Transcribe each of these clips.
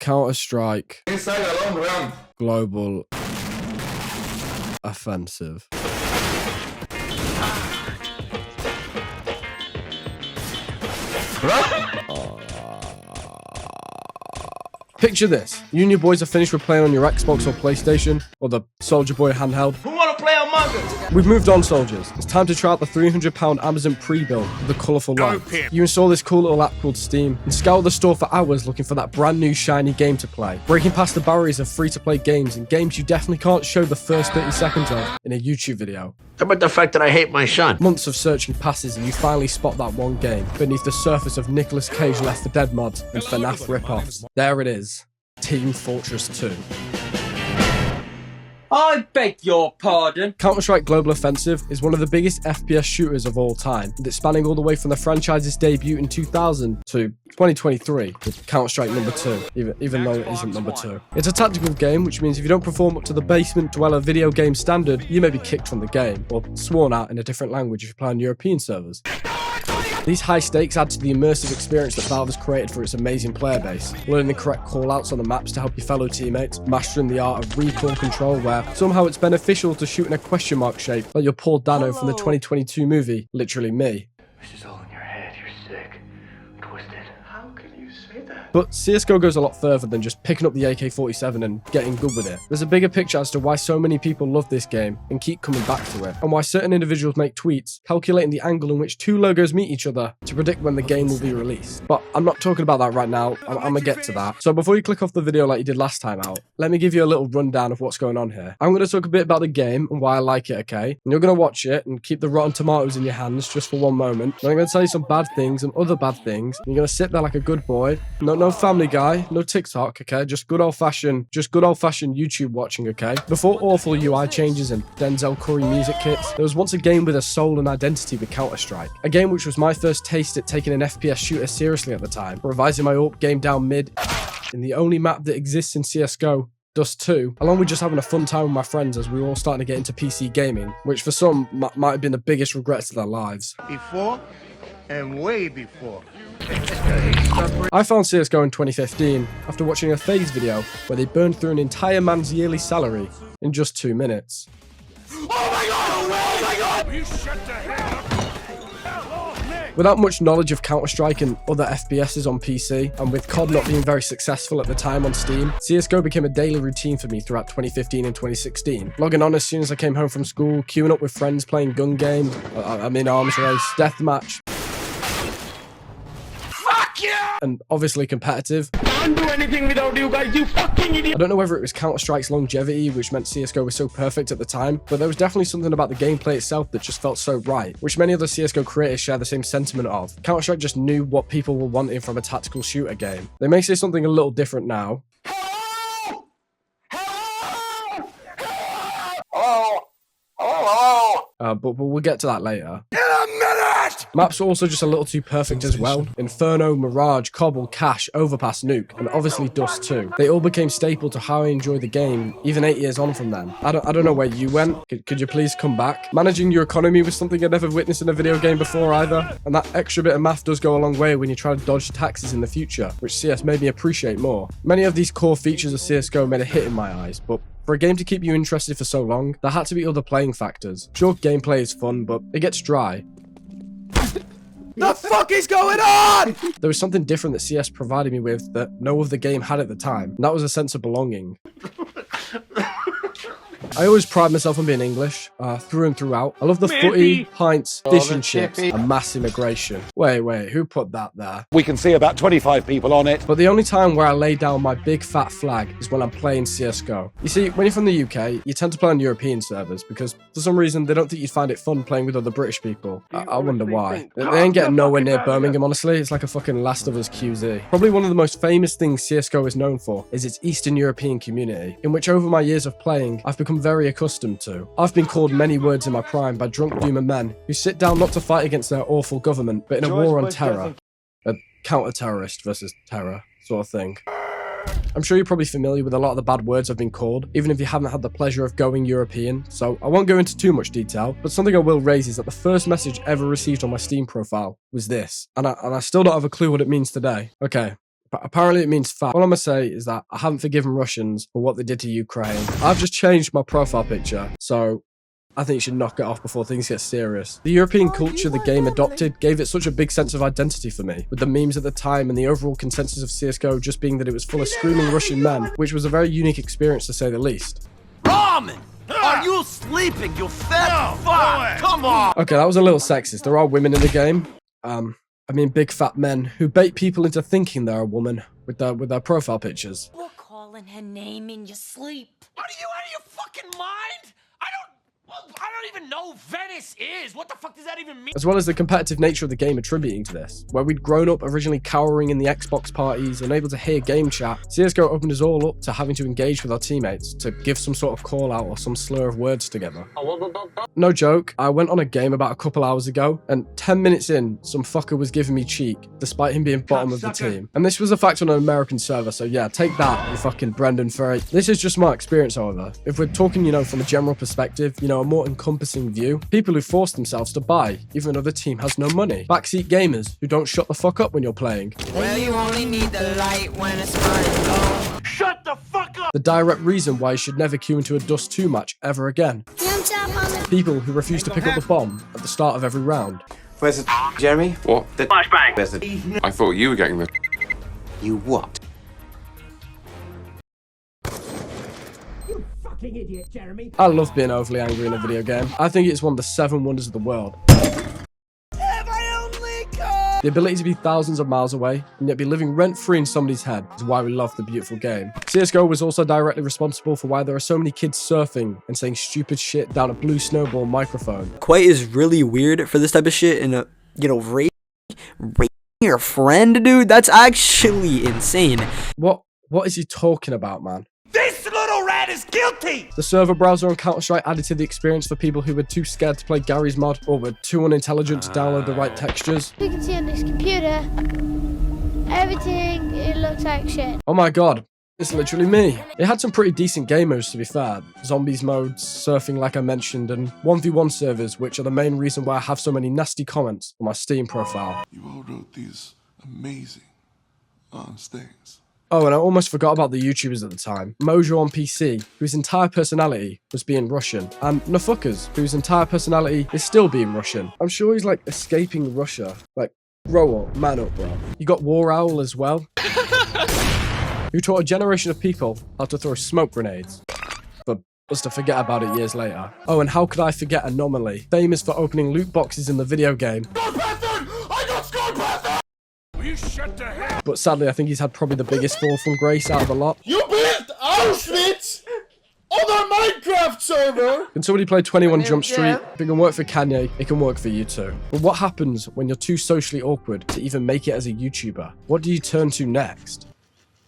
Counter-Strike Global Offensive. Picture this. You and your boys are finished with playing on your Xbox or PlayStation, or the Soldier Boy handheld. Who wanna play Among Us? We've moved on, soldiers. It's time to try out the £300 Amazon pre-build with the colourful lights. You install this cool little app called Steam and scour the store for hours looking for that brand new shiny game to play, breaking past the barriers of free-to-play games and games you definitely can't show the first 30 seconds of in a YouTube video. How about the fact that I hate my son? Months of searching passes and you finally spot that one game beneath the surface of Nicolas Cage Left 4 Dead mods and FNAF rip-offs. There it is. Team Fortress 2. I beg your pardon. Counter-Strike Global Offensive is one of the biggest FPS shooters of all time, and it's spanning all the way from the franchise's debut in 2000 to 2023 with Counter-Strike number 2, even though it isn't number 2. It's a tactical game, which means if you don't perform up to the basement dweller video game standard, you may be kicked from the game, or sworn at in a different language if you play on European servers. These high stakes add to the immersive experience that Valve has created for its amazing player base, learning the correct callouts on the maps to help your fellow teammates, mastering the art of recoil control where somehow it's beneficial to shoot in a question mark shape like your Paul Dano from the 2022 movie, Literally Me. This is all in your head, you're sick, twisted. How can you say that? But CSGO goes a lot further than just picking up the AK-47 and getting good with it. There's a bigger picture as to why so many people love this game and keep coming back to it, and why certain individuals make tweets calculating the angle in which two logos meet each other to predict when the game will be released. But I'm not talking about that right now, I'm gonna get to that. So before you click off the video like you did last time out, let me give you a little rundown of what's going on here. I'm gonna talk a bit about the game and why I like it, okay? And you're gonna watch it and keep the rotten tomatoes in your hands just for one moment. Then I'm gonna tell you some bad things and other bad things, and you're gonna sit there like a good boy. No Family Guy, no TikTok, okay? Just good old-fashioned YouTube watching, okay? Before awful UI changes and Denzel Curry music kits, there was once a game with a soul and identity with Counter-Strike. A game which was my first taste at taking an FPS shooter seriously at the time, revising my AWP game down mid in the only map that exists in CSGO, Dust 2, along with just having a fun time with my friends as we were all starting to get into PC gaming, which for some might have been the biggest regrets of their lives. Before and way before. I found CSGO in 2015 after watching a FaZe video where they burned through an entire man's yearly salary in just 2 minutes. Oh my god! Oh my god! You shut the hell up! Without much knowledge of Counter-Strike and other FPSs on PC, and with COD not being very successful at the time on Steam, CSGO became a daily routine for me throughout 2015 and 2016. Logging on as soon as I came home from school, queuing up with friends playing gun game, arms race, deathmatch, and obviously competitive. Can't do anything without you guys, you fucking idiot! I don't know whether it was Counter-Strike's longevity, which meant CSGO was so perfect at the time, but there was definitely something about the gameplay itself that just felt so right, which many other CSGO creators share the same sentiment of. Counter-Strike just knew what people were wanting from a tactical shooter game. They may say something a little different now. But we'll get to that later. Maps are also just a little too perfect as well. Inferno, Mirage, Cobble, Cache, Overpass, Nuke, and obviously Dust 2. They all became staple to how I enjoy the game, even 8 years on from then. I don't know where you went. Could you please come back? Managing your economy was something I'd never witnessed in a video game before either, and that extra bit of math does go a long way when you try to dodge taxes in the future, which CS made me appreciate more. Many of these core features of CSGO made a hit in my eyes, but for a game to keep you interested for so long, there had to be other playing factors. Sure, gameplay is fun, but it gets dry. The fuck is going on? There was something different that CS provided me with that no other game had at the time, and that was a sense of belonging. I always pride myself on being English, through and throughout. I love the footy, pints, fish and chips, and mass immigration. Wait, who put that there? We can see about 25 people on it. But the only time where I lay down my big fat flag is when I'm playing CSGO. You see, when you're from the UK, you tend to play on European servers because for some reason they don't think you'd find it fun playing with other British people. I wonder why. They ain't getting nowhere near Birmingham, honestly. It's like a fucking Last of Us QZ. Probably one of the most famous things CSGO is known for is its Eastern European community, in which over my years of playing, I've become very accustomed to. I've been called many words in my prime by drunk doomer men who sit down not to fight against their awful government, but in a war on terror. A counter-terrorist versus terror sort of thing. I'm sure you're probably familiar with a lot of the bad words I've been called, even if you haven't had the pleasure of going European, so I won't go into too much detail, but something I will raise is that the first message ever received on my Steam profile was this, and I still don't have a clue what it means today. Okay, but apparently it means fat. All I'm gonna say is that I haven't forgiven Russians for what they did to Ukraine. I've just changed my profile picture, so I think you should knock it off before things get serious. The European culture the game adopted gave it such a big sense of identity for me, with the memes at the time and the overall consensus of CSGO just being that it was full of screaming Russian men, which was a very unique experience to say the least. Ramen! Are you sleeping, you fat fuck? Come on! Okay, that was a little sexist. There are women in the game. I mean big fat men who bait people into thinking they're a woman with their profile pictures. You're calling her name in your sleep. Are you out of your fucking mind? I don't even know Venice is. What the fuck does that even mean? As well as the competitive nature of the game attributing to this, where we'd grown up originally cowering in the Xbox parties, unable to hear game chat. CSGO opened us all up to having to engage with our teammates, to give some sort of call out or some slur of words together. No joke, I went on a game about a couple hours ago, and 10 minutes in, some fucker was giving me cheek, despite him being bottom of the team. And this was a fact on an American server, so yeah, take that, you fucking Brendan Ferry. This is just my experience, however. If we're talking, from a general perspective, a more encompassing view, people who force themselves to buy, even though the team has no money. Backseat gamers who don't shut the fuck up when you're playing. Well, you only need the light when it's burning low. Shut the fuck up! The direct reason why you should never queue into a Dust 2 match ever again. People who refuse to pick up the bomb at the start of every round. Where's the Jeremy? What? The flashbang. Where's the... I thought you were getting the... You what? Idiot, Jeremy. I love being overly angry in a video game. I think it's one of the 7 wonders of the world. The ability to be thousands of miles away and yet be living rent-free in somebody's head is why we love the beautiful game. CSGO was also directly responsible for why there are so many kids surfing and saying stupid shit down a blue snowball microphone. Quite is really weird for this type of shit, and rating your friend, dude, that's actually insane. What is he talking about, man? This little rat is guilty! The server browser on Counter-Strike added to the experience for people who were too scared to play Gary's mod or were too unintelligent to download the right textures. You can see on this computer, everything, it looks like shit. Oh my god, it's literally me. It had some pretty decent game modes, to be fair. Zombies modes, surfing like I mentioned, and 1v1 servers, which are the main reason why I have so many nasty comments on my Steam profile. You all wrote these amazing things. Oh, and I almost forgot about the YouTubers at the time. Mojo on PC, whose entire personality was being Russian, and Nafuckers, whose entire personality is still being Russian. I'm sure he's like escaping Russia. Like, grow up, man up, bro. You got War Owl as well, who taught a generation of people how to throw smoke grenades, for us to forget about it years later. Oh, and how could I forget Anomaly, famous for opening loot boxes in the video game. But sadly, I think he's had probably the biggest fall from grace out of the lot. You built Auschwitz on our Minecraft server! Can somebody play 21 Jump Street? If it can work for Kanye, it can work for you too. But what happens when you're too socially awkward to even make it as a YouTuber? What do you turn to next?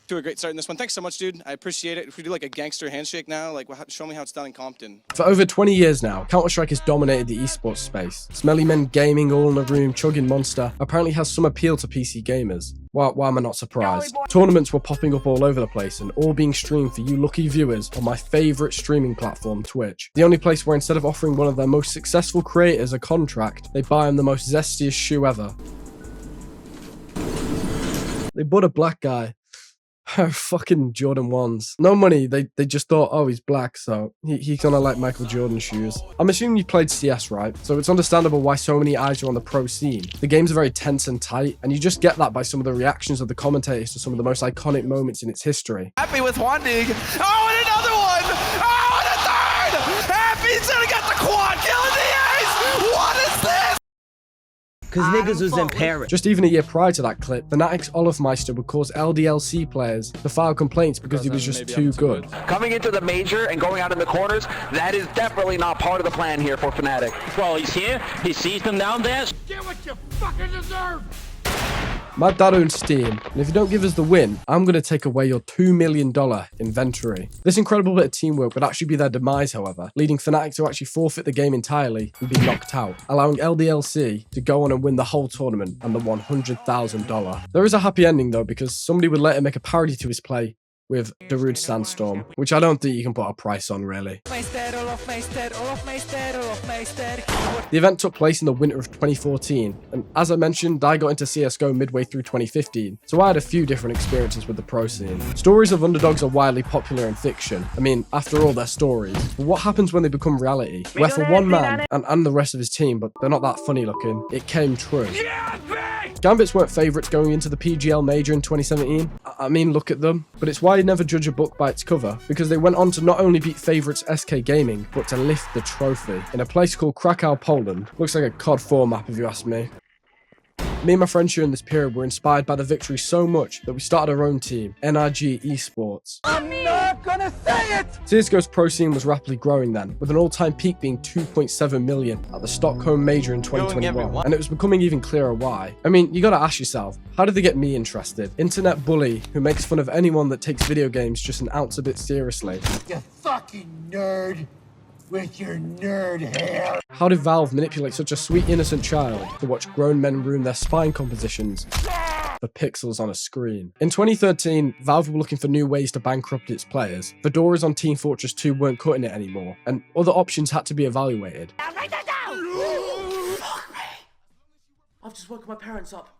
To a great start in this one. Thanks so much, dude. I appreciate it. If we do like a gangster handshake now, like show me how it's done in Compton. For over 20 years now, Counter-Strike has dominated the esports space. Smelly men gaming all in a room, chugging Monster, apparently has some appeal to PC gamers. Why am I not surprised? Tournaments were popping up all over the place and all being streamed for you lucky viewers on my favourite streaming platform, Twitch. The only place where instead of offering one of their most successful creators a contract, they buy him the most zestiest shoe ever. They bought a black guy. Fucking Jordan 1s. No money, they just thought, oh, he's black, so he's gonna like Michael Jordan shoes. I'm assuming you played CS, right? So it's understandable why so many eyes are on the pro scene. The games are very tense and tight, and you just get that by some of the reactions of the commentators to some of the most iconic moments in its history. Happy with one dig. Oh, and another one! Oh, and a third! Happy's gonna get the quad kill in the ace! What is this? Cause niggas was in Paris. Just even a year prior to that clip, Fnatic's Olafmeister would cause LDLC players to file complaints because he was just too good. Coming into the major and going out in the corners, that is definitely not part of the plan here for Fnatic. Well, he's here. He sees them down there. Get what you fucking deserve! My dad owns Steam, and if you don't give us the win, I'm going to take away your $2 million inventory. This incredible bit of teamwork would actually be their demise, however, leading Fnatic to actually forfeit the game entirely and be knocked out, allowing LDLC to go on and win the whole tournament and the $100,000. There is a happy ending though, because somebody would let him make a parody to his play with Darude Sandstorm, which I don't think you can put a price on, really. The event took place in the winter of 2014, and as I mentioned, I got into CSGO midway through 2015, so I had a few different experiences with the pro scene. Stories of underdogs are widely popular in fiction. I mean, after all, they're stories. But what happens when they become reality? Where for one man, and the rest of his team, but they're not that funny looking, it came true. Gambits weren't favourites going into the PGL Major in 2017. I mean, look at them. But it's why you never judge a book by its cover, because they went on to not only beat favourites SK Gaming, but to lift the trophy in a place called Krakow, Poland. Looks like a COD 4 map if you ask me. Me and my friends during this period were inspired by the victory so much that we started our own team, NRG Esports. I'm not gonna say it! CSGO's pro scene was rapidly growing then, with an all-time peak being 2.7 million at the Stockholm Major in 2021, and it was becoming even clearer why. I mean, you gotta ask yourself, how did they get me interested? Internet bully who makes fun of anyone that takes video games just an ounce a bit seriously. You fucking nerd with your nerd hair. How did Valve manipulate such a sweet innocent child to watch grown men ruin their spine compositions for pixels on a screen? In 2013, Valve were looking for new ways to bankrupt its players. Fedoras on Team Fortress 2 weren't cutting it anymore, and other options had to be evaluated. I've just woken my parents up.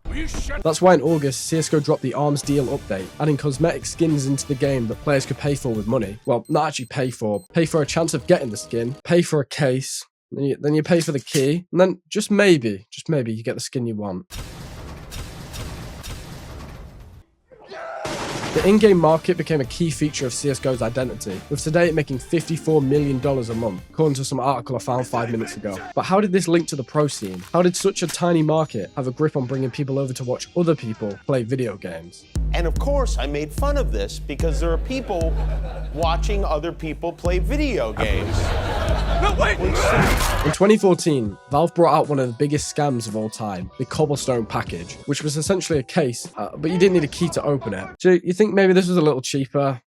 That's why in August, CSGO dropped the Arms Deal update, adding cosmetic skins into the game that players could pay for with money. Well, not actually pay for a chance of getting the skin, pay for a case, then you pay for the key, and then just maybe you get the skin you want. The in-game market became a key feature of CSGO's identity, with today it making $54 million a month, according to some article I found 5 minutes ago. But how did this link to the pro scene? How did such a tiny market have a grip on bringing people over to watch other people play video games? And of course, I made fun of this because there are people watching other people play video games. No, wait! In 2014, Valve brought out one of the biggest scams of all time, the Cobblestone package, which was essentially a case, but you didn't need a key to open it. So you think maybe this was a little cheaper?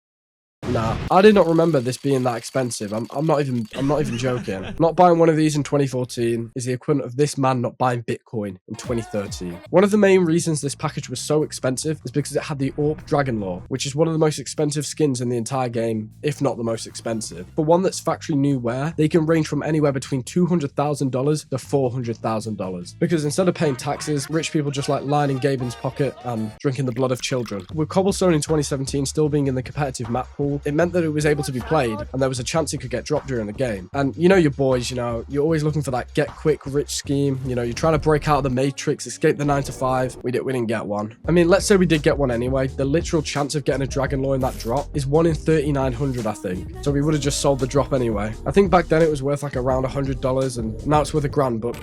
Nah, I did not remember this being that expensive. I'm not even joking. Not buying one of these in 2014 is the equivalent of this man not buying Bitcoin in 2013. One of the main reasons this package was so expensive is because it had the AWP Dragon Lore, which is one of the most expensive skins in the entire game, if not the most expensive. For one that's factory new wear, they can range from anywhere between $200,000 to $400,000. Because instead of paying taxes, rich people just like lining Gaben's pocket and drinking the blood of children. With Cobblestone in 2017 still being in the competitive map pool, it meant that it was able to be played, and there was a chance it could get dropped during the game. And you know your boys, you're always looking for that get-quick-rich scheme. You're trying to break out of the matrix, escape the 9-to-5. We didn't get one. I mean, let's say we did get one anyway. The literal chance of getting a Dragon Lore in that drop is 1 in 3,900, I think. So we would have just sold the drop anyway. I think back then it was worth like around $100, and now it's worth $1,000, but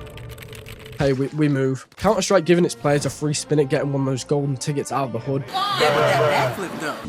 hey, we move. Counter-Strike giving its players a free spin at getting one of those golden tickets out of the hood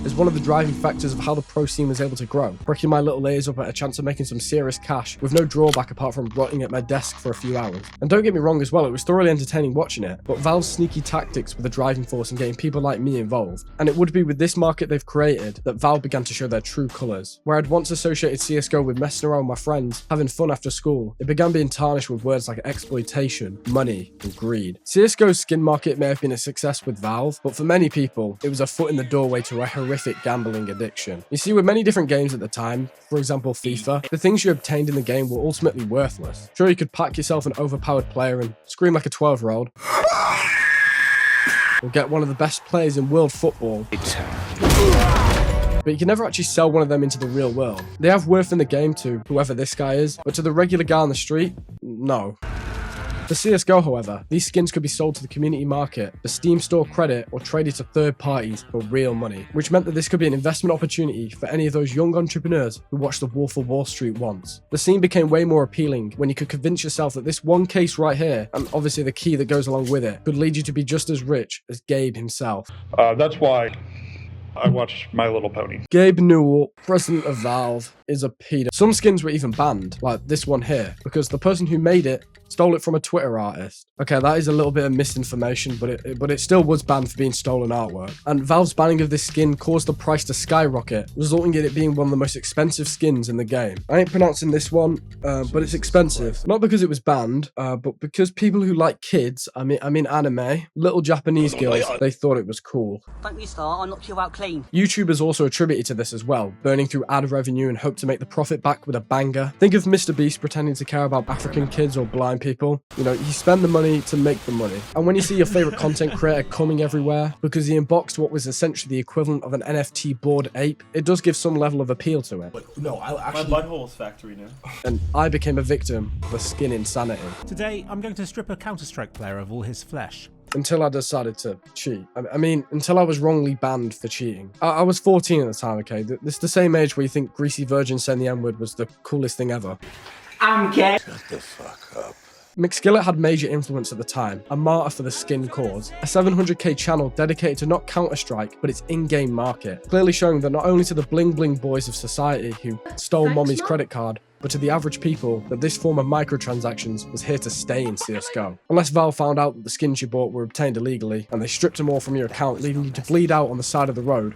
is one of the driving factors of how the pro scene was able to grow, breaking my little ears up at a chance of making some serious cash with no drawback apart from rotting at my desk for a few hours. And don't get me wrong as well, it was thoroughly entertaining watching it, but Valve's sneaky tactics were the driving force in getting people like me involved. And it would be with this market they've created that Valve began to show their true colours. Where I'd once associated CSGO with messing around with my friends, having fun after school, it began being tarnished with words like exploitation, money, and greed. CSGO's skin market may have been a success with Valve, but for many people, it was a foot in the doorway to a horrific gambling addiction. You see, with many different games at the time, for example FIFA, the things you obtained in the game were ultimately worthless. Sure, you could pack yourself an overpowered player and scream like a 12-year-old, or get one of the best players in world football, but you can never actually sell one of them into the real world. They have worth in the game to whoever this guy is, but to the regular guy on the street, no. For CSGO, however, these skins could be sold to the community market, the Steam store credit, or traded to third parties for real money, which meant that this could be an investment opportunity for any of those young entrepreneurs who watched The Wolf of Wall Street once. The scene became way more appealing when you could convince yourself that this one case right here, and obviously the key that goes along with it, could lead you to be just as rich as Gabe himself. That's why I watch My Little Pony. Gabe Newell, president of Valve, is a pedo. Some skins were even banned, like this one here, because the person who made it stole it from a Twitter artist. Okay, that is a little bit of misinformation, but it still was banned for being stolen artwork. And Valve's banning of this skin caused the price to skyrocket, resulting in it being one of the most expensive skins in the game. I ain't pronouncing this one, but it's expensive. Not because it was banned, but because people who like kids, I mean anime, little Japanese girls, they thought it was cool. Don't restart, I'll knock you out clean. YouTubers also attributed to this as well, burning through ad revenue in hopes to make the profit back with a banger. Think of Mr. Beast pretending to care about African kids or blind people. You know, you spend the money to make the money. And when you see your favorite content creator coming everywhere because he unboxed what was essentially the equivalent of an NFT bored ape, it does give some level of appeal to it. But no, I actually... My butthole's factory now. And I became a victim of the skin insanity. Today, I'm going to strip a Counter-Strike player of all his flesh. Until I decided to cheat. I mean, until I was wrongly banned for cheating. I was 14 at the time, okay? This is the same age where you think Greasy Virgin saying the N-word was the coolest thing ever. I'm gay. Shut the fuck up. McSkillet had major influence at the time, a martyr for the skin cause, a 700k channel dedicated to not Counter-Strike, but its in-game market, clearly showing that not only to the bling-bling boys of society who stole mommy's credit card, but to the average people that this form of microtransactions was here to stay in CSGO. Unless Valve found out that the skins you bought were obtained illegally, and they stripped them all from your account, leaving you to bleed out on the side of the road.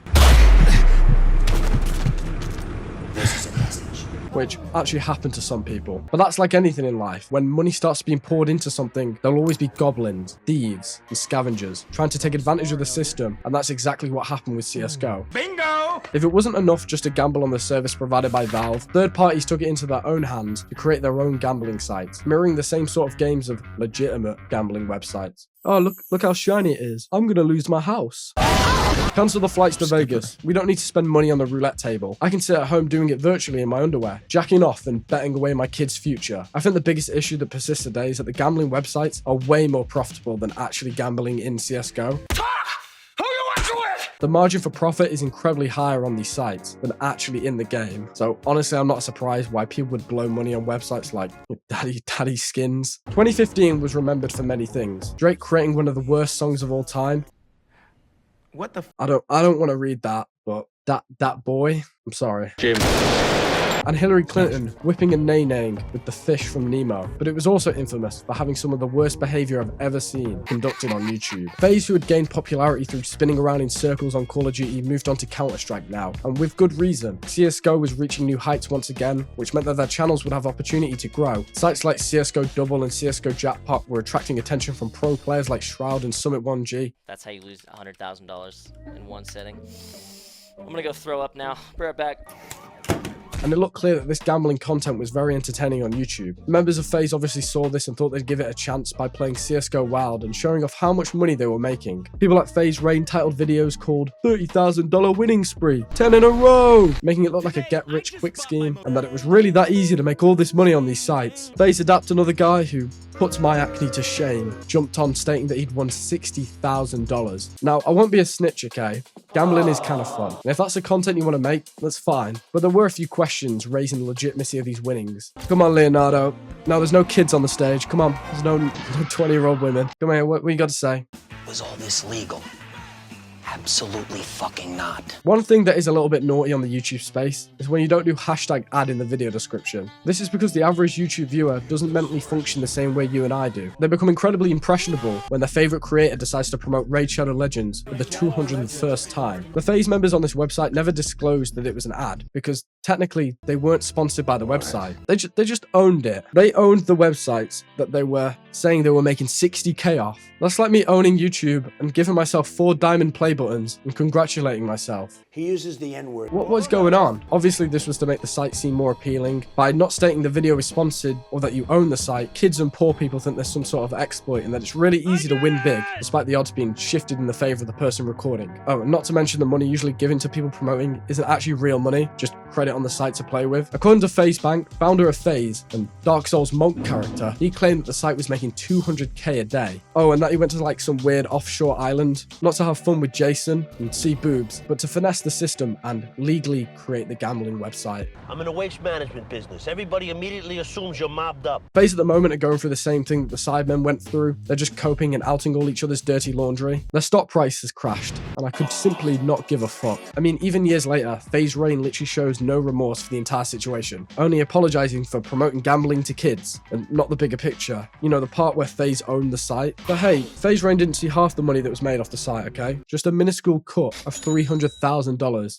Which actually happened to some people. But that's like anything in life. When money starts being poured into something, there'll always be goblins, thieves, and scavengers trying to take advantage of the system, and that's exactly what happened with CSGO. Bingo! If it wasn't enough just to gamble on the service provided by Valve, third parties took it into their own hands to create their own gambling sites, mirroring the same sort of games of legitimate gambling websites. Oh, look how shiny it is. I'm gonna lose my house. Cancel the flights to Vegas. We don't need to spend money on the roulette table. I can sit at home doing it virtually in my underwear, jacking off and betting away my kid's future. I think the biggest issue that persists today is that the gambling websites are way more profitable than actually gambling in CSGO. The margin for profit is incredibly higher on these sites than actually in the game. So honestly, I'm not surprised why people would blow money on websites like Daddy Skins. 2015 was remembered for many things. Drake creating one of the worst songs of all time. What the I don't want to read that, but that boy, I'm sorry. Jim. And Hillary Clinton whipping and nay-naying with the fish from Nemo. But it was also infamous for having some of the worst behavior I've ever seen conducted on YouTube. FaZe, who had gained popularity through spinning around in circles on Call of Duty, moved on to Counter-Strike now, and with good reason. CSGO was reaching new heights once again, which meant that their channels would have opportunity to grow. Sites like CSGO Double and CSGO Jackpot were attracting attention from pro players like Shroud and Summit 1G. That's how you lose $100,000 in one setting. I'm gonna go throw up now. Be right back. And it looked clear that this gambling content was very entertaining on YouTube. Members of FaZe obviously saw this and thought they'd give it a chance by playing CSGO Wild and showing off how much money they were making. People like FaZe Rain titled videos called $30,000 winning spree, 10 in a row, making it look like a get-rich-quick scheme, and that it was really that easy to make all this money on these sites. FaZe Adapt, another guy who puts my acne to shame, jumped on stating that he'd won $60,000. Now, I won't be a snitch, okay? Gambling is kind of fun. And if that's the content you want to make, that's fine. But there were a few questions raising the legitimacy of these winnings. Come on, Leonardo. No, there's no kids on the stage. Come on. There's no 20-year-old women. Come here, what you got to say? Was all this legal? Absolutely fucking not. One thing that is a little bit naughty on the YouTube space is when you don't do hashtag ad in the video description. This is because the average YouTube viewer doesn't mentally function the same way you and I do. They become incredibly impressionable when their favorite creator decides to promote Raid Shadow Legends for the 201st time. The FaZe members on this website never disclosed that it was an ad because technically they weren't sponsored by the website. They just owned it. They owned the websites that they were saying they were making 60k off. That's like me owning YouTube and giving myself 4 diamond play buttons and congratulating myself. He uses the N-word. What was going on? Obviously this was to make the site seem more appealing. By not stating the video is sponsored or that you own the site, kids and poor people think there's some sort of exploit and that it's really easy to win big, despite the odds being shifted in the favor of the person recording. Oh, and not to mention the money usually given to people promoting isn't actually real money, just credit on the site to play with. According to FaZe Bank, founder of FaZe and Dark Souls monk character, he claimed that the site was making 200k a day. Oh, and that he went to like some weird offshore island, not to have fun with Jason and see boobs, but to finesse the system and legally create the gambling website. I'm in a waste management business. Everybody immediately assumes you're mobbed up. FaZe at the moment are going through the same thing that the Sidemen went through. They're just coping and outing all each other's dirty laundry. Their stock price has crashed, and I could simply not give a fuck. I mean, even years later, FaZe Rain literally shows no remorse for the entire situation, only apologizing for promoting gambling to kids, and not the bigger picture. You know, the part where FaZe owned the site. But hey, FaZe Rain didn't see half the money that was made off the site, okay? Just a minuscule cut of $300,000.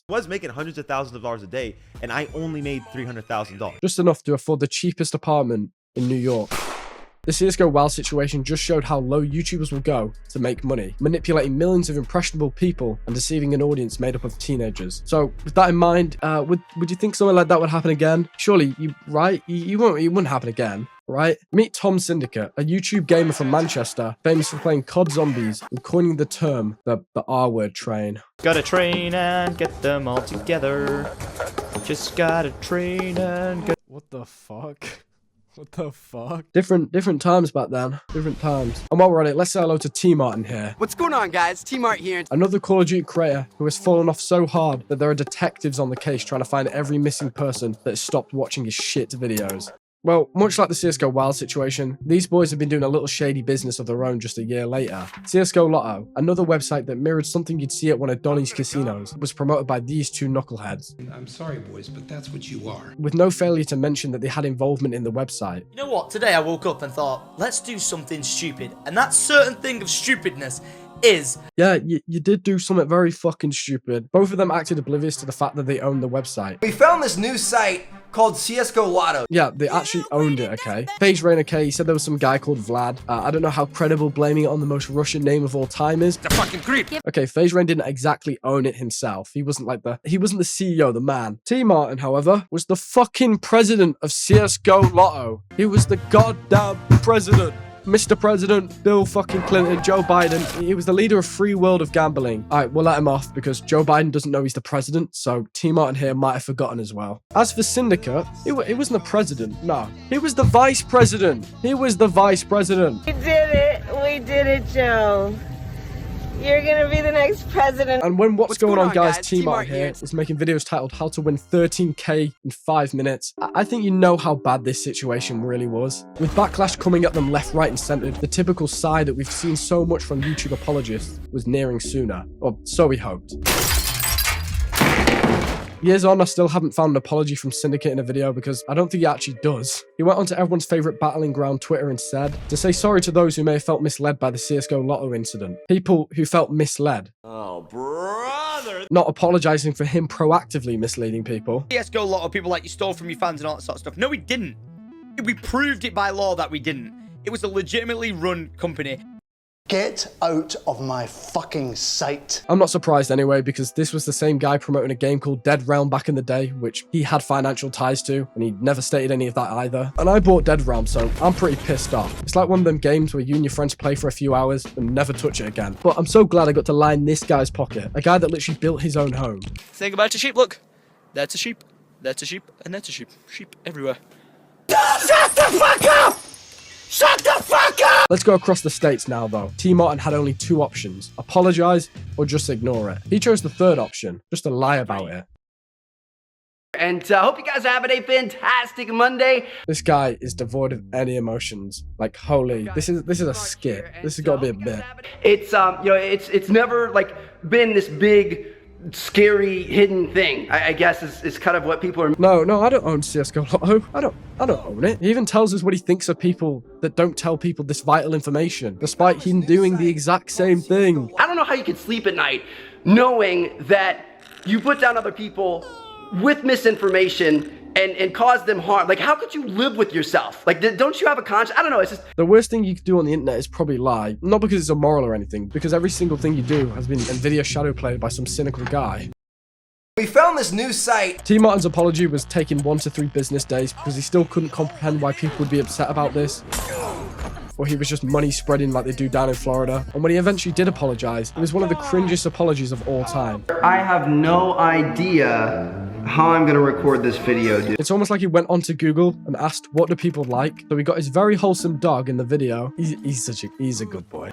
I was making hundreds of thousands of dollars a day, and I only made $300,000. Just enough to afford the cheapest apartment in New York. The CSGO WoW situation just showed how low YouTubers will go to make money, manipulating millions of impressionable people and deceiving an audience made up of teenagers. So with that in mind, would you think something like that would happen again? Surely, it wouldn't happen again. Right? Meet Tom Syndicate, a YouTube gamer from Manchester, famous for playing COD Zombies and coining the term the R-word train. Gotta train and get them all together. Just gotta train and get. What the fuck? What the fuck? Different times back then. Different times. And while we're at it, let's say hello to T-Martin here. What's going on, guys? T-Mart here. Another Call of Duty creator who has fallen off so hard that there are detectives on the case trying to find every missing person that has stopped watching his shit videos. Well, much like the CSGO WoW situation, these boys have been doing a little shady business of their own just a year later. CSGO Lotto, another website that mirrored something you'd see at one of Donny's casinos, was promoted by these two knuckleheads. I'm sorry, boys, but that's what you are. With no failure to mention that they had involvement in the website. You know what? Today I woke up and thought, let's do something stupid. And that certain thing of stupidness is... Yeah, you did do something very fucking stupid. Both of them acted oblivious to the fact that they owned the website. We found this new site called CSGO Lotto. Yeah, they actually owned it, okay? FaZe Rain, okay, he said there was some guy called Vlad. I don't know how credible blaming it on the most Russian name of all time is. The fucking creep. Okay, FaZe Rain didn't exactly own it himself. He wasn't the CEO, the man. T-Martin, however, was the fucking president of CSGO Lotto. He was the goddamn president. Mr. President, Bill fucking Clinton, Joe Biden, he was the leader of free world of gambling. Alright, we'll let him off because Joe Biden doesn't know he's the president, so T-Martin here might have forgotten as well. As for Syndicate, he wasn't the president, no. He was the vice president. He was the vice president. We did it. We did it, Joe. You're gonna be the next president. And when What's going on, guys? T-Mart here is making videos titled How to Win 13k in 5 minutes. I think you know how bad this situation really was. With backlash coming at them left, right, and centered, the typical sigh that we've seen so much from YouTube apologists was nearing sooner. Or so we hoped. Years on, I still haven't found an apology from Syndicate in a video because I don't think he actually does. He went onto everyone's favorite battling ground Twitter and said, to say sorry to those who may have felt misled by the CSGO Lotto incident. People who felt misled. Oh, brother. Not apologizing for him proactively misleading people. CSGO Lotto, people like you stole from your fans and all that sort of stuff. No, we didn't. We proved it by law that we didn't. It was a legitimately run company. Get out of my fucking sight. I'm not surprised anyway, because this was the same guy promoting a game called Dead Realm back in the day, which he had financial ties to, and he never stated any of that either. And I bought Dead Realm, so I'm pretty pissed off. It's like one of them games where you and your friends play for a few hours and never touch it again. But I'm so glad I got to line this guy's pocket, a guy that literally built his own home. Say goodbye to sheep, look. That's a sheep, that's a sheep, and that's a sheep. Sheep everywhere. Shut the fuck up! Shut the fuck up! Let's go across the states now, though. T-Martin had only two options: apologize or just ignore it. He chose the third option, just to lie about it. And I hope you guys are having a fantastic Monday. This guy is devoid of any emotions. Like, holy, this is a skit. This has got to be a bit. It's it's never like been this big, scary hidden thing. I guess is kind of what people are. No, I don't own CSGO Lotto. I don't own it. He even tells us what he thinks of people that don't tell people this vital information, despite him doing the exact same thing. I don't know how you can sleep at night knowing that you put down other people with misinformation and cause them harm. Like, how could you live with yourself? Like, don't you have a conscience? I don't know. It's just... The worst thing you could do on the internet is probably lie. Not because it's immoral or anything, because every single thing you do has been NVIDIA shadowplayed by some cynical guy. We found this new site. T-Martin's apology was taking 1 to 3 business days because he still couldn't comprehend why people would be upset about this. Or he was just money spreading like they do down in Florida. And when he eventually did apologize, it was one of the cringiest apologies of all time. I have no idea how I'm gonna record this video, dude. It's almost like he went onto Google and asked, what do people like? So he got his very wholesome dog in the video. He's a good boy.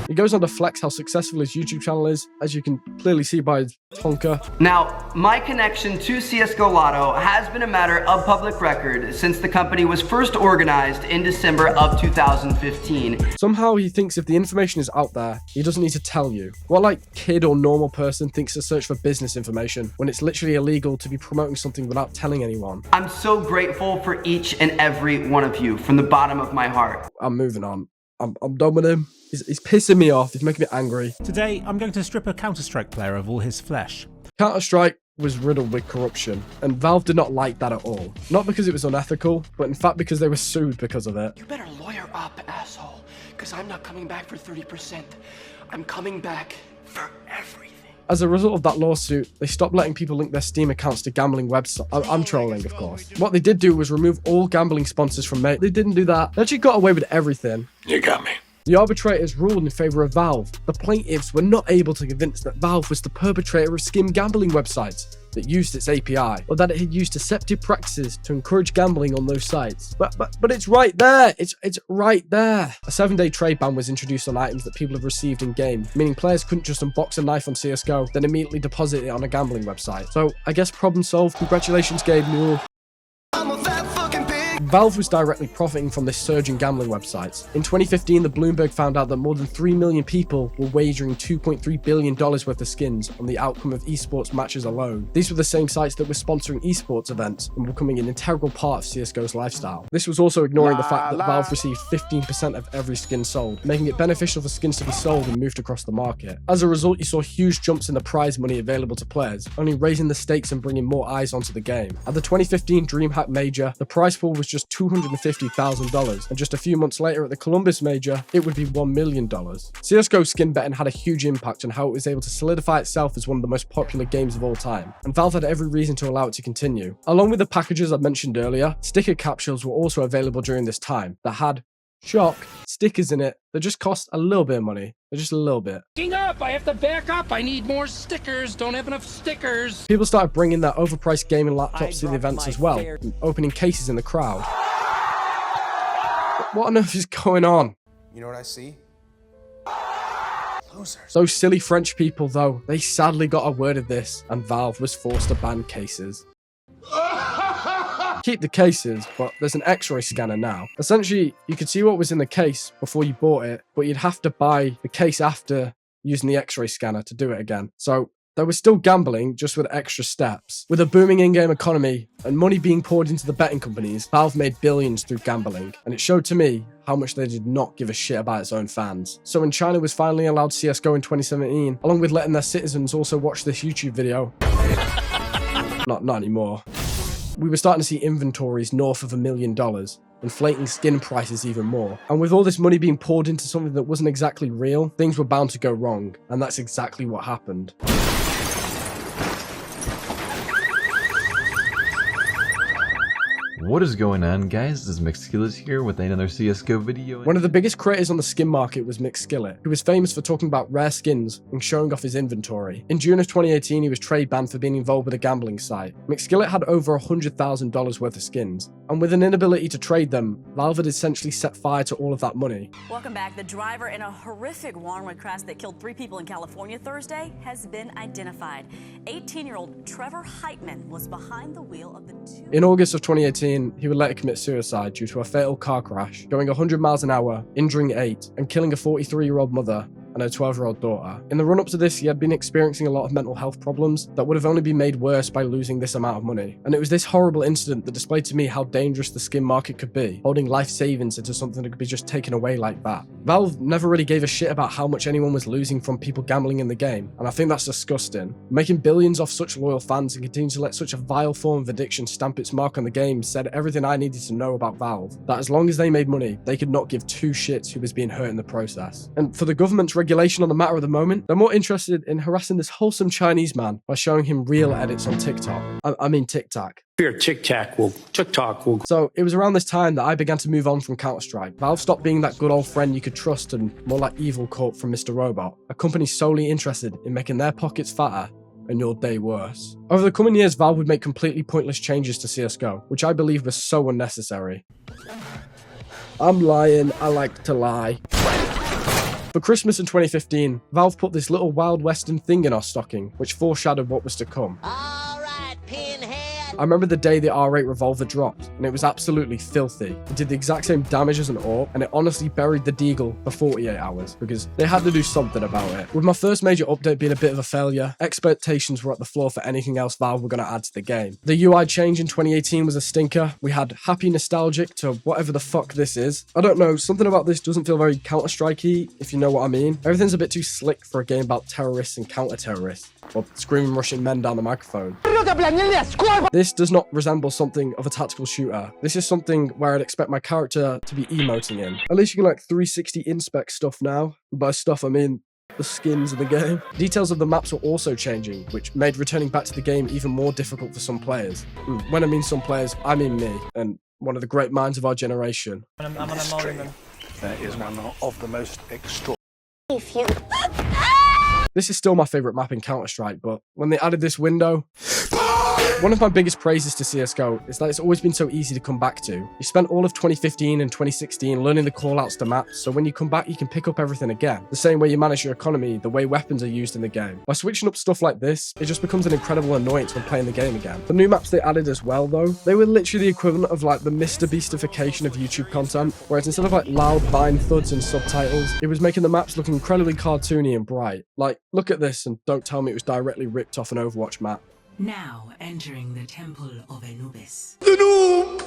He goes on to flex how successful his YouTube channel is, as you can clearly see by his honker. Now, my connection to CSGO Lotto has been a matter of public record since the company was first organized in December of 2015. Somehow he thinks if the information is out there, he doesn't need to tell you. What like kid or normal person thinks to search for business information when it's literally illegal to be promoting something without telling anyone? I'm so grateful for each and every one of you from the bottom of my heart. I'm moving on. I'm done with him. He's pissing me off. He's making me angry. Today, I'm going to strip a Counter-Strike player of all his flesh. Counter-Strike, was riddled with corruption, and Valve did not like that at all. Not because it was unethical, but in fact because they were sued because of it. You better lawyer up, asshole, because I'm not coming back for 30%. I'm coming back for everything. As a result of that lawsuit, they stopped letting people link their Steam accounts to gambling websites. I'm trolling, of course. What they did do was remove all gambling sponsors from They didn't do that. They actually got away with everything. You got me. The arbitrators ruled in favor of Valve. The plaintiffs were not able to convince that Valve was the perpetrator of skim gambling websites that used its API, or that it had used deceptive practices to encourage gambling on those sites. But it's right there. It's right there. A 7-day trade ban was introduced on items that people have received in game, meaning players couldn't just unbox a knife on CSGO, then immediately deposit it on a gambling website. So I guess problem solved. Congratulations, Gabe Newell. Valve was directly profiting from this surge in gambling websites. In 2015, the Bloomberg found out that more than 3 million people were wagering $2.3 billion worth of skins on the outcome of esports matches alone. These were the same sites that were sponsoring esports events and becoming an integral part of CSGO's lifestyle. This was also ignoring the fact that Valve received 15% of every skin sold, making it beneficial for skins to be sold and moved across the market. As a result, you saw huge jumps in the prize money available to players, only raising the stakes and bringing more eyes onto the game. At the 2015 DreamHack Major, the prize pool was just $250,000, and just a few months later at the Columbus Major, it would be $1 million. CSGO skin betting had a huge impact on how it was able to solidify itself as one of the most popular games of all time, and Valve had every reason to allow it to continue. Along with the packages I mentioned earlier, sticker capsules were also available during this time that had, shock, stickers in it that just cost a little bit of money. Just a little bit. Up, I have to back up. I need more stickers. Don't have enough stickers. People started bringing their overpriced gaming laptops to the events as well, and opening cases in the crowd. What on earth is going on? You know what I see? Losers. Those silly French people, though, they sadly got a word of this, and Valve was forced to ban cases. Keep the cases, but there's an X-ray scanner now. Essentially, you could see what was in the case before you bought it, but you'd have to buy the case after using the X-ray scanner to do it again. So there was still gambling, just with extra steps. With a booming in-game economy and money being poured into the betting companies, Valve made billions through gambling, and it showed to me how much they did not give a shit about its own fans. So when China was finally allowed CSGO in 2017, along with letting their citizens also watch this YouTube video, not anymore, we were starting to see inventories north of $1 million, inflating skin prices even more. And with all this money being poured into something that wasn't exactly real, things were bound to go wrong, and that's exactly what happened. What is going on, guys? This is McSkillet here with another CSGO video. One of the biggest creators on the skin market was McSkillet, who was famous for talking about rare skins and showing off his inventory. In June of 2018, he was trade banned for being involved with a gambling site. McSkillet had over $100,000 worth of skins, and with an inability to trade them, Valve had essentially set fire to all of that money. Welcome back. The driver in a horrific one-way crash that killed 3 people in California Thursday has been identified. 18-year-old Trevor Heitman was behind the wheel of the two... In August of 2018, he would later commit suicide due to a fatal car crash, going 100 miles an hour, injuring 8, and killing a 43-year-old mother and her 12-year-old daughter. In the run-up to this, he had been experiencing a lot of mental health problems that would have only been made worse by losing this amount of money. And it was this horrible incident that displayed to me how dangerous the skin market could be, holding life savings into something that could be just taken away like that. Valve never really gave a shit about how much anyone was losing from people gambling in the game, and I think that's disgusting. Making billions off such loyal fans and continuing to let such a vile form of addiction stamp its mark on the game said everything I needed to know about Valve. That as long as they made money, they could not give two shits who was being hurt in the process. And for the government's regulation on the matter of the moment, they're more interested in harassing this wholesome Chinese man by showing him real edits on TikTok. I mean TikTok. TikTok will. So it was around this time that I began to move on from Counter-Strike. Valve stopped being that good old friend you could trust and more like Evil Corp from Mr. Robot, a company solely interested in making their pockets fatter and your day worse. Over the coming years, Valve would make completely pointless changes to CSGO, which I believe was so unnecessary. I'm lying, I like to lie. For Christmas in 2015, Valve put this little Wild Western thing in our stocking, which foreshadowed what was to come. All right, Pinhead. I remember the day the R8 revolver dropped, and it was absolutely filthy. It did the exact same damage as an AWP, and it honestly buried the Deagle for 48 hours, because they had to do something about it. With my first major update being a bit of a failure, expectations were at the floor for anything else Valve were going to add to the game. The UI change in 2018 was a stinker. We had happy nostalgic to whatever the fuck this is. I don't know, something about this doesn't feel very Counter-Strike-y, if you know what I mean. Everything's a bit too slick for a game about terrorists and counter-terrorists, or screaming Russian men down the microphone. This does not resemble something of a tactical shooter. This is something where I'd expect my character to be emoting in. At least you can like 360 inspect stuff now. By stuff I mean the skins of the game. Details of the maps were also changing, which made returning back to the game even more difficult for some players. When I mean some players, I mean me, and one of the great minds of our generation. I'm gonna mold them. That is one of the most extraordinary. This is still my favourite map in Counter-Strike, but when they added this window, one of my biggest praises to CSGO is that it's always been so easy to come back to. You spent all of 2015 and 2016 learning the callouts to maps, so when you come back you can pick up everything again. The same way you manage your economy, the way weapons are used in the game. By switching up stuff like this, it just becomes an incredible annoyance when playing the game again. The new maps they added as well though, they were literally the equivalent of like the Mr. Beastification of YouTube content, whereas instead of like loud vine thuds and subtitles, it was making the maps look incredibly cartoony and bright. Like, look at this and don't tell me it was directly ripped off an Overwatch map. Now entering the Temple of Anubis. The noob!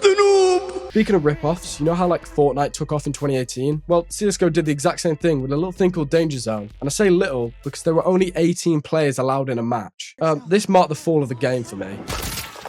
The noob! Speaking of rip-offs, you know how like Fortnite took off in 2018? Well, CSGO did the exact same thing with a little thing called Danger Zone. And I say little because there were only 18 players allowed in a match. This marked the fall of the game for me.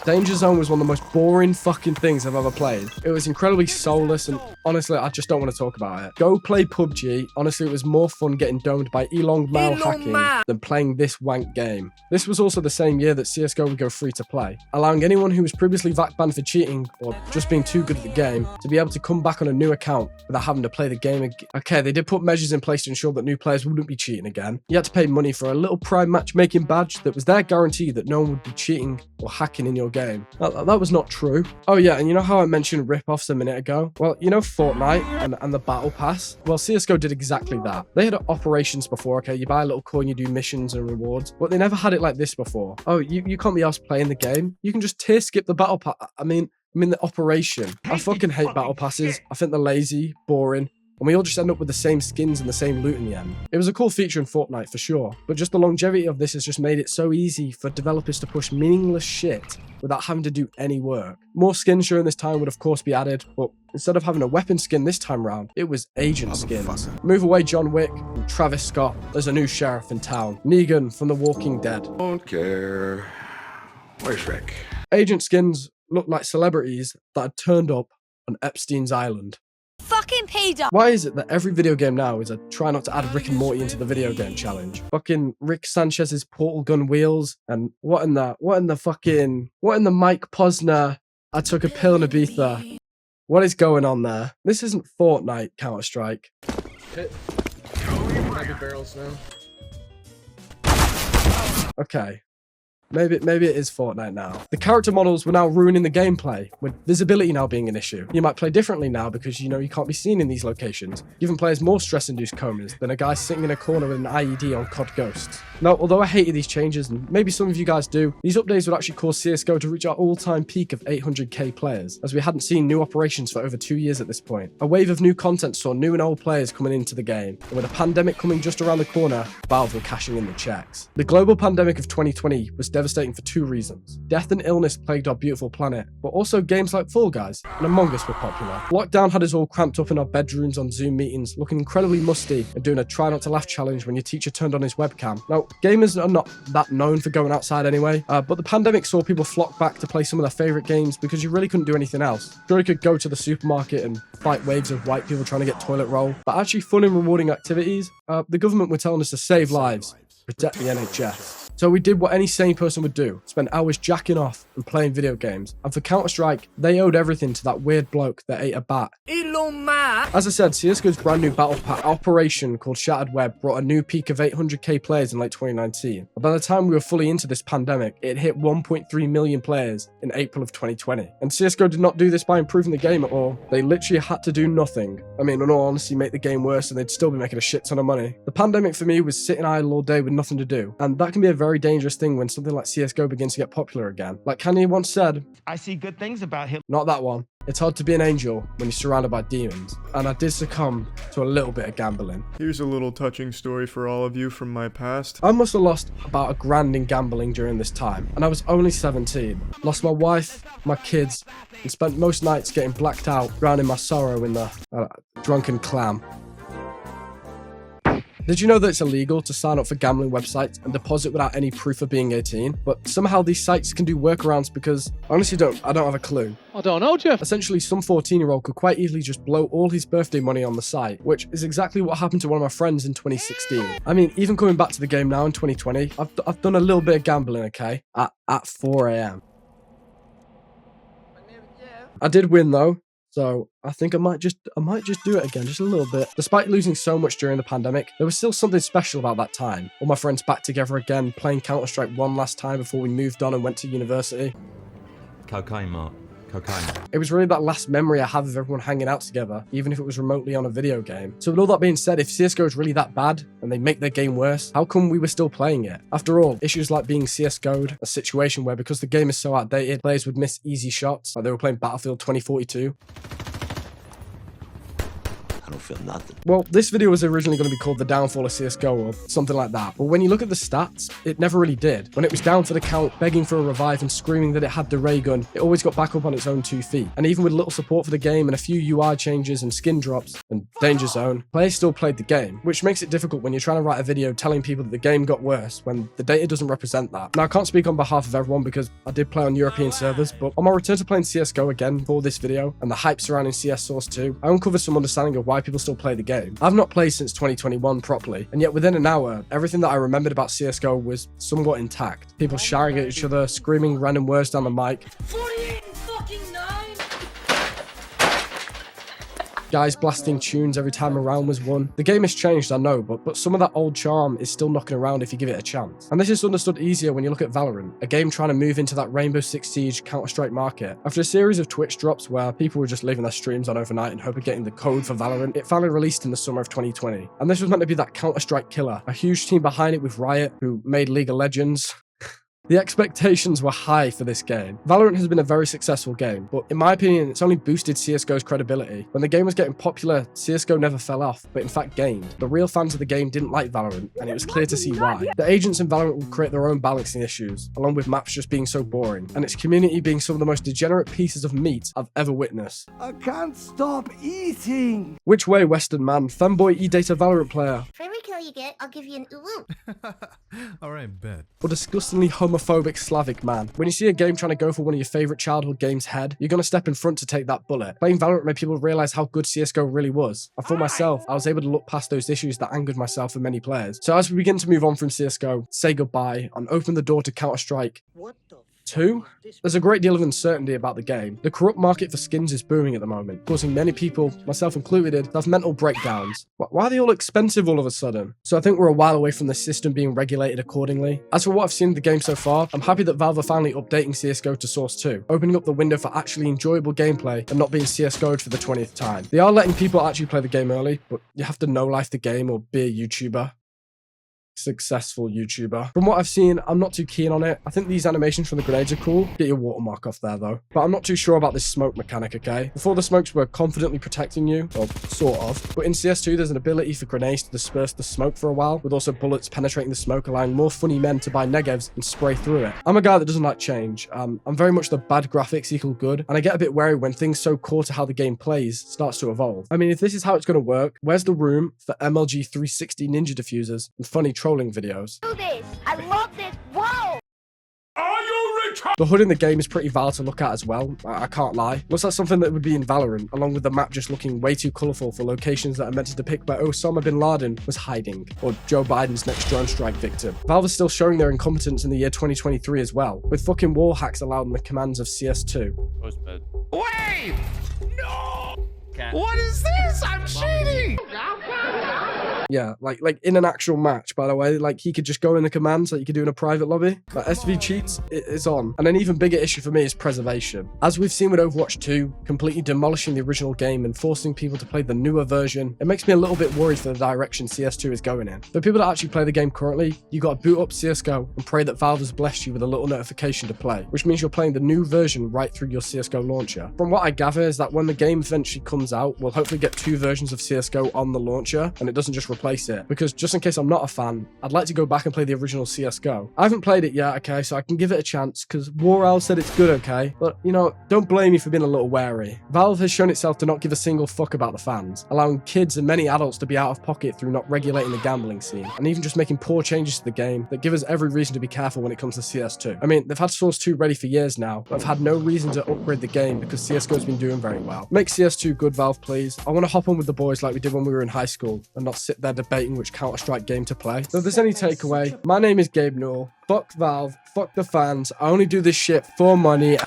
Danger Zone was one of the most boring fucking things I've ever played. It was incredibly soulless and honestly, I just don't want to talk about it. Go play PUBG. Honestly, it was more fun getting domed by Elon Mile hacking than playing this wank game. This was also the same year that CSGO would go free to play, allowing anyone who was previously VAC banned for cheating or just being too good at the game to be able to come back on a new account without having to play the game again. Okay, they did put measures in place to ensure that new players wouldn't be cheating again. You had to pay money for a little Prime matchmaking badge that was their guarantee that no one would be cheating or hacking in your game. That was not true. Oh yeah, and you know how I mentioned rip-offs a minute ago? Well, you know Fortnite and the Battle Pass? Well, CSGO did exactly that. They had operations before, okay? You buy a little coin, you do missions and rewards, but they never had it like this before. Oh, you can't be asked playing the game. You can just tier skip the Battle Pass. I mean the operation. I fucking hate Battle Passes. I think they're lazy, boring, and we all just end up with the same skins and the same loot in the end. It was a cool feature in Fortnite for sure, but just the longevity of this has just made it so easy for developers to push meaningless shit without having to do any work. More skins during this time would of course be added, but instead of having a weapon skin this time round, it was agent skins. Move away John Wick and Travis Scott, there's a new sheriff in town. Negan from The Walking Dead. Don't care. Where's Rick? Agent skins look like celebrities that had turned up on Epstein's Island. Fucking pedo. Why is it that every video game now is a try not to add Rick and Morty into the video game challenge? Fucking Rick Sanchez's portal gun wheels and what in the Mike Posner, I took a pill in Ibiza. What is going on there? This isn't Fortnite, Counter-Strike. Hit. Heavy barrels now. Okay. Maybe it is Fortnite now. The character models were now ruining the gameplay, with visibility now being an issue. You might play differently now because you know you can't be seen in these locations, giving players more stress-induced comas than a guy sitting in a corner with an IED on COD Ghosts. Now, although I hated these changes, and maybe some of you guys do, these updates would actually cause CSGO to reach our all-time peak of 800k players, as we hadn't seen new operations for over 2 years at this point. A wave of new content saw new and old players coming into the game, and with a pandemic coming just around the corner, Valve were cashing in the checks. The global pandemic of 2020 was devastating for two reasons. Death and illness plagued our beautiful planet, but also games like Fall Guys and Among Us were popular. Lockdown had us all cramped up in our bedrooms on Zoom meetings, looking incredibly musty and doing a try not to laugh challenge when your teacher turned on his webcam. Now, gamers are not that known for going outside anyway, but the pandemic saw people flock back to play some of their favorite games because you really couldn't do anything else. Sure, you could go to the supermarket and fight waves of white people trying to get toilet roll, but actually fun and rewarding activities, the government were telling us to save lives, protect the NHS. So we did what any sane person would do, spend hours jacking off and playing video games. And for Counter-Strike, they owed everything to that weird bloke that ate a bat. As I said, CSGO's brand new battle pack operation called Shattered Web brought a new peak of 800k players in late 2019. And by the time we were fully into this pandemic, it hit 1.3 million players in April of 2020. And CSGO did not do this by improving the game at all. They literally had to do nothing. I mean, in all honesty, make the game worse and they'd still be making a shit ton of money. The pandemic for me was sitting idle all day with nothing to do. And that can be a very very dangerous thing when something like CSGO begins to get popular again. Like Kanye once said, I see good things about him. Not that one. It's hard to be an angel when you're surrounded by demons. And I did succumb to a little bit of gambling. Here's a little touching story for all of you from my past. I must have lost about $1,000 in gambling during this time, and I was only 17. Lost my wife, my kids, and spent most nights getting blacked out, drowning my sorrow in the drunken clam. Did you know that it's illegal to sign up for gambling websites and deposit without any proof of being 18? But somehow these sites can do workarounds because I honestly don't have a clue. I don't know, Jeff. Essentially, some 14-year-old could quite easily just blow all his birthday money on the site, which is exactly what happened to one of my friends in 2016. I mean, even coming back to the game now in 2020, I've done a little bit of gambling, okay? At 4 a.m. I did win though. So I think I might just do it again, just a little bit. Despite losing so much during the pandemic, there was still something special about that time. All my friends back together again, playing Counter-Strike one last time before we moved on and went to university. Cocaine, Mark. Cocaine. It was really that last memory I have of everyone hanging out together, even if it was remotely on a video game. So with all that being said, if CSGO is really that bad, and they make their game worse, how come we were still playing it? After all, issues like being CSGO'd, a situation where because the game is so outdated, players would miss easy shots, like they were playing Battlefield 2042. I don't feel nothing. Well, this video was originally going to be called The Downfall of CSGO or something like that, but when you look at the stats, it never really did. When it was down for the count, begging for a revive and screaming that it had the ray gun, it always got back up on its own 2 feet. And even with little support for the game and a few UI changes and skin drops and danger zone, players still played the game, which makes it difficult when you're trying to write a video telling people that the game got worse when the data doesn't represent that. Now, I can't speak on behalf of everyone because I did play on European servers, but on my return to playing CSGO again for this video and the hype surrounding CS Source 2, I uncovered some understanding of why people still play the game. I've not played since 2021 properly, and yet within an hour, everything that I remembered about CSGO was somewhat intact. People shouting at each other, screaming random words down the mic. 48 fucking 9! Guys blasting tunes every time a round was won. The game has changed, I know, but some of that old charm is still knocking around if you give it a chance. And this is understood easier when you look at Valorant, a game trying to move into that Rainbow Six Siege Counter-Strike market. After a series of Twitch drops where people were just leaving their streams on overnight in hope of getting the code for Valorant, it finally released in the summer of 2020. And this was meant to be that Counter-Strike killer, a huge team behind it with Riot, who made League of Legends. The expectations were high for this game. Valorant has been a very successful game, but in my opinion, it's only boosted CSGO's credibility. When the game was getting popular, CSGO never fell off, but in fact gained. The real fans of the game didn't like Valorant, and it was clear to see why. The agents in Valorant would create their own balancing issues, along with maps just being so boring, and its community being some of the most degenerate pieces of meat I've ever witnessed. I can't stop eating! Which way, Western man? Femboy E-Data Valorant player. For every kill you get, I'll give you an ooh. Alright, bet. Or disgustingly homophobic Slavic man. When you see a game trying to go for one of your favorite childhood games' head, you're gonna step in front to take that bullet. Playing Valorant made people realize how good CSGO really was. And for myself, I was able to look past those issues that angered myself and many players. So as we begin to move on from CSGO, say goodbye, and open the door to Counter-Strike 2, there's a great deal of uncertainty about the game. The corrupt market for skins is booming at the moment, causing many people, myself included, to have mental breakdowns. Why are they all expensive all of a sudden? So I think we're a while away from the system being regulated accordingly. As for what I've seen of the game so far, I'm happy that Valve are finally updating CSGO to Source 2, opening up the window for actually enjoyable gameplay and not being CSGO'd for the 20th time. They are letting people actually play the game early, but you have to no-life the game or be a YouTuber. Successful YouTuber. From what I've seen, I'm not too keen on it. I think these animations from the grenades are cool. Get your watermark off there though. But I'm not too sure about this smoke mechanic, okay? Before the smokes were confidently protecting you, or sort of. But in CS2, there's an ability for grenades to disperse the smoke for a while, with also bullets penetrating the smoke, allowing more funny men to buy negevs and spray through it. I'm a guy that doesn't like change. I'm very much the bad graphics equal good, and I get a bit wary when things so core to how the game plays starts to evolve. I mean, if this is how it's going to work, where's the room for MLG 360 ninja diffusers and funny trolling videos? Do this. I love this. Whoa! Are you retarded? The HUD in the game is pretty vile to look at as well, I can't lie. Looks like something that would be in Valorant, along with the map just looking way too colourful for locations that are meant to depict where Osama bin Laden was hiding, or Joe Biden's next drone strike victim. Valve is still showing their incompetence in the year 2023 as well, with fucking wall hacks allowed in the commands of CS2. Wait! No! What is this? I'm cheating! Yeah, like in an actual match, by the way. Like, he could just go in the commands like you could do in a private lobby. Like, SV cheats, it is on. And an even bigger issue for me is preservation. As we've seen with Overwatch 2, completely demolishing the original game and forcing people to play the newer version, it makes me a little bit worried for the direction CS2 is going in. For people that actually play the game currently, you gotta boot up CSGO and pray that Valve has blessed you with a little notification to play, which means you're playing the new version right through your CSGO launcher. From what I gather is that when the game eventually comes out, we'll hopefully get 2 versions of CSGO on the launcher, and it doesn't just replace it. Because just in case I'm not a fan, I'd like to go back and play the original CSGO. I haven't played it yet, okay, so I can give it a chance, because War Owl said it's good, okay? But, you know, don't blame me for being a little wary. Valve has shown itself to not give a single fuck about the fans, allowing kids and many adults to be out of pocket through not regulating the gambling scene, and even just making poor changes to the game that give us every reason to be careful when it comes to CS2. I mean, they've had Source 2 ready for years now, but have had no reason to upgrade the game because CSGO's been doing very well. Make CS2 good, Valve, please. I want to hop on with the boys like we did when we were in high school, and not sit there debating which Counter-Strike game to play. So if there's any takeaway, my name is Gabe Newell. Fuck Valve, fuck the fans. I only do this shit for money.